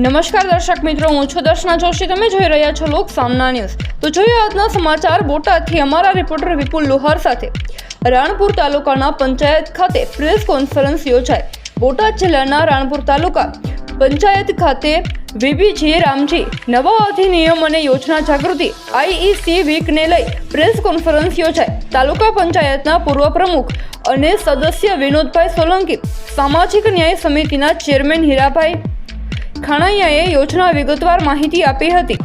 નમસ્કાર દર્શક મિત્રો, હું છું દર્શના જોશી. તમે જોઈ રહ્યા છો લોક સામના ન્યૂઝ. તો જોઈએ આજના સમાચાર. બોટાદથી અમારા રિપોર્ટર વિપુલ લોહાર સાથે રાણપુર તાલુકાના પંચાયત ખાતે પ્રેસ કોન્ફરન્સ યોજાઈ. બોટાદ જિલ્લાના રાણપુર તાલુકા પંચાયત ખાતે વીબીજી રામજી નવા અધિનિયમ અને યોજના જાગૃતિ IEC વીકને લઈ પ્રેસ કોન્ફરન્સ યોજાઈ. તાલુકા પંચાયતના પૂર્વ પ્રમુખ અને સદસ્ય વિનોદભાઈ સોલંકી, સામાજિક ન્યાય સમિતિના ચેરમેન હીરાભાઈ ખાણાયાએ યોજના વિગતવાર માહિતી આપી હતી.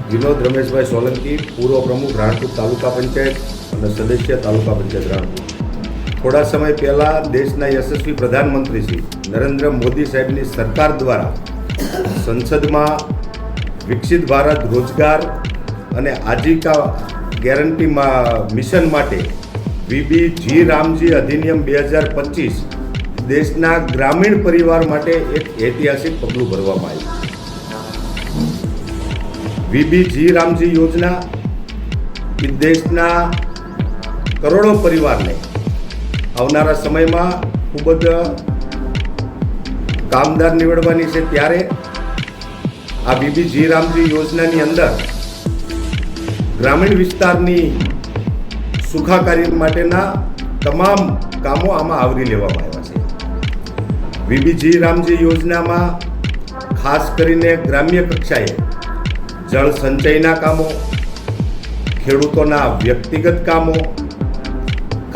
વિનોદ રમેશભાઈ સોલંકી, પૂર્વ પ્રમુખ રાણપુર તાલુકા પંચાયત અને સદસ્ય તાલુકા પંચાયત રાણપુર. થોડા સમય પહેલાં દેશના યશસ્વી પ્રધાનમંત્રી શ્રી નરેન્દ્ર મોદી સાહેબની સરકાર દ્વારા સંસદમાં વિકસિત ભારત રોજગાર અને આજીવિકા ગેરંટી મિશન માટે વીબીજી રામજી અધિનિયમ 2025 દેશના ગ્રામીણ પરિવાર માટે એક ઐતિહાસિક પગલું ભરવામાં આવ્યું. વીબીજી રામજી યોજના એ દેશના કરોડો પરિવારને આવનારા સમયમાં ખૂબ જ કામદાર નીવડવાની છે. ત્યારે આ વીબીજી રામજી યોજનાની અંદર ગ્રામીણ વિસ્તારની સુખાકારી માટેના તમામ કામો આમાં આવરી લેવામાં આવ્યા છે. વીબીજી રામજી યોજનામાં ખાસ કરીને ગ્રામ્ય કક્ષાએ જળ સંચયના કામો, ખેડૂતોના વ્યક્તિગત કામો,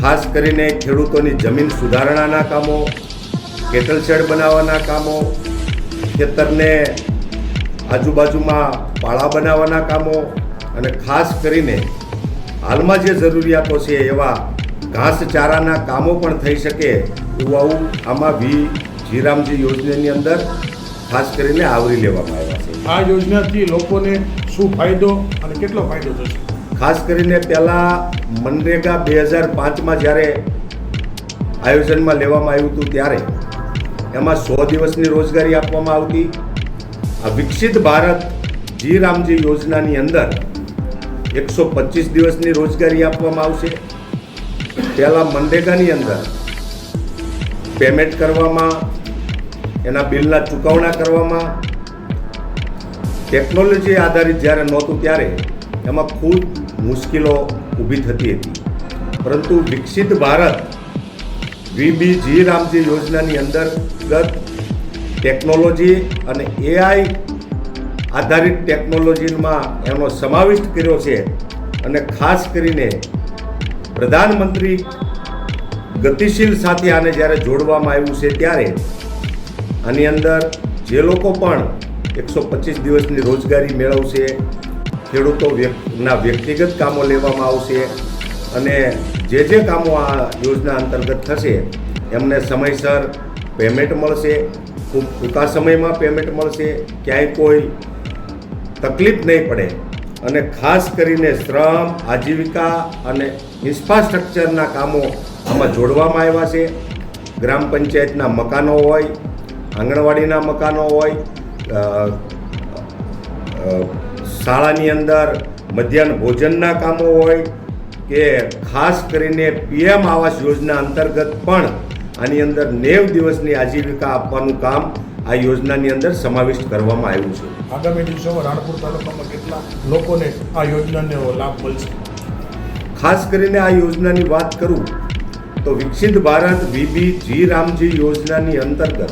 ખાસ કરીને ખેડૂતોની જમીન સુધારણાના કામો, કેટલ શેડ બનાવવાના કામો, ખેતરને આજુબાજુમાં પાળા બનાવવાના કામો અને ખાસ કરીને હાલમાં જે જરૂરિયાતો છે એવા ઘાસચારાના કામો પણ થઈ શકે એવું આમાં વીબીજી રામજી યોજનાની અંદર ખાસ કરીને આવરી લેવામાં આવ્યા છે. આ યોજનાથી લોકોને શું ફાયદો અને કેટલો ફાયદો થશે? ખાસ કરીને પહેલાં મનરેગા 2005માં જ્યારે આયોજનમાં લેવામાં આવ્યું હતું ત્યારે એમાં 100 દિવસની રોજગારી આપવામાં આવતી. આ વિકસિત ભારત જી રામજી યોજનાની અંદર 125 દિવસની રોજગારી આપવામાં આવશે. પહેલાં મનરેગાની અંદર પેમેન્ટ કરવામાં, એના બિલના ચૂકવણા કરવામાં ટેકનોલોજી આધારિત જ્યારે નહોતું ત્યારે એમાં ખૂબ મુશ્કેલો ઊભી થતી હતી. પરંતુ વિકસિત ભારત વીબીજી રામજી યોજનાની અંતર્ગત ટેકનોલોજી અને AI આધારિત ટેકનોલોજીમાં એનો સમાવિષ્ટ કર્યો છે. અને ખાસ કરીને પ્રધાનમંત્રી ગતિશીલ સાથે આને જ્યારે જોડવામાં આવ્યું છે ત્યારે આની અંદર જે લોકો પણ 125 દિવસની રોજગારી મેળવશે, ખેડૂતોના વ્યક્તિગત કામો લેવામાં આવશે અને જે કામો આ યોજના અંતર્ગત થશે એમને સમયસર પેમેન્ટ મળશે, ખૂબ ટૂંકા સમયમાં પેમેન્ટ મળશે, ક્યાંય કોઈ તકલીફ નહીં પડે. અને ખાસ કરીને શ્રમ, આજીવિકા અને ઇન્ફ્રાસ્ટ્રક્ચરના કામો આમાં જોડવામાં આવ્યા છે. ગ્રામ પંચાયતના મકાનો હોય, આંગણવાડીના મકાનો હોય, શાળાની અંદર મધ્યાહન ભોજનના કામો હોય કે ખાસ કરીને PM આવાસ યોજના અંતર્ગત પણ આની અંદર 90 દિવસની આજીવિકા આપવાનું કામ આ યોજનાની અંદર સમાવિષ્ટ કરવામાં આવ્યું છે. આગામી દિવસોમાં રાણપુર તાલુકામાં કેટલા લોકોને આ યોજનાનો લાભ મળશે? ખાસ કરીને આ યોજનાની વાત કરું તો વિકસિત ભારત વીબીજી રામજી યોજનાની અંતર્ગત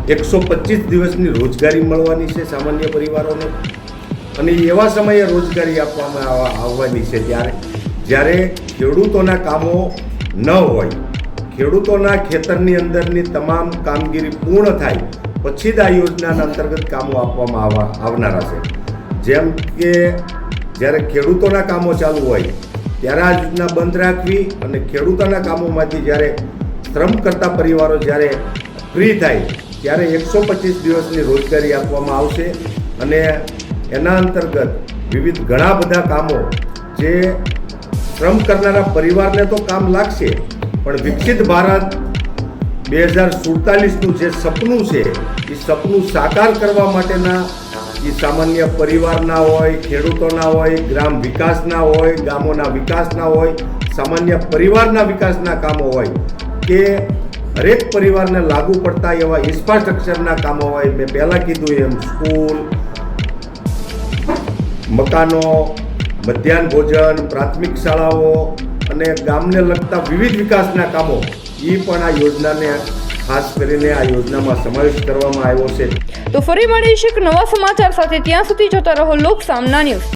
125 દિવસની રોજગારી મળવાની છે સામાન્ય પરિવારોને. અને એવા સમયે રોજગારી આપવામાં આવવાની છે જ્યારે ખેડૂતોના કામો ન હોય, ખેડૂતોના ખેતરની અંદરની તમામ કામગીરી પૂર્ણ થાય પછી જ આ યોજનાના અંતર્ગત કામો આપવામાં આવનારા છે. જેમ કે જ્યારે ખેડૂતોના કામો ચાલુ હોય ત્યારે આ યોજના બંધ રાખવી અને ખેડૂતોના કામોમાંથી જ્યારે શ્રમ કરતા પરિવારો જ્યારે ફ્રી થાય ત્યારે 125 દિવસની રોજગારી આપવામાં આવશે. અને એના અંતર્ગત વિવિધ ઘણા બધા કામો જે શ્રમ કરનારા પરિવારને તો કામ લાગશે, પણ વિકસિત ભારત 2047નું જે સપનું છે એ સપનું સાકાર કરવા માટેના એ સામાન્ય પરિવારના હોય, ખેડૂતોના હોય, ગ્રામ વિકાસના હોય, ગામોના વિકાસના હોય, સામાન્ય પરિવારના વિકાસના કામો હોય કે હરેક પરિવારને લાગુ પડતા એવા ઇન્ફ્રાસ્ટ્રક્ચરના કામો હોય, મેં પહેલાં કીધું એમ સ્કૂલ, મકાનો, મધ્યાહન ભોજન, પ્રાથમિક શાળાઓ અને ગામને લગતા વિવિધ વિકાસના કામો એ પણ આ યોજનાને ખાસ કરીને આ યોજનામાં સમાવેશ કરવામાં આવ્યો છે. તો ફરી મળીશું એક નવા સમાચાર સાથે. ત્યાં સુધી જોતા રહો લોક સામના ન્યૂઝ.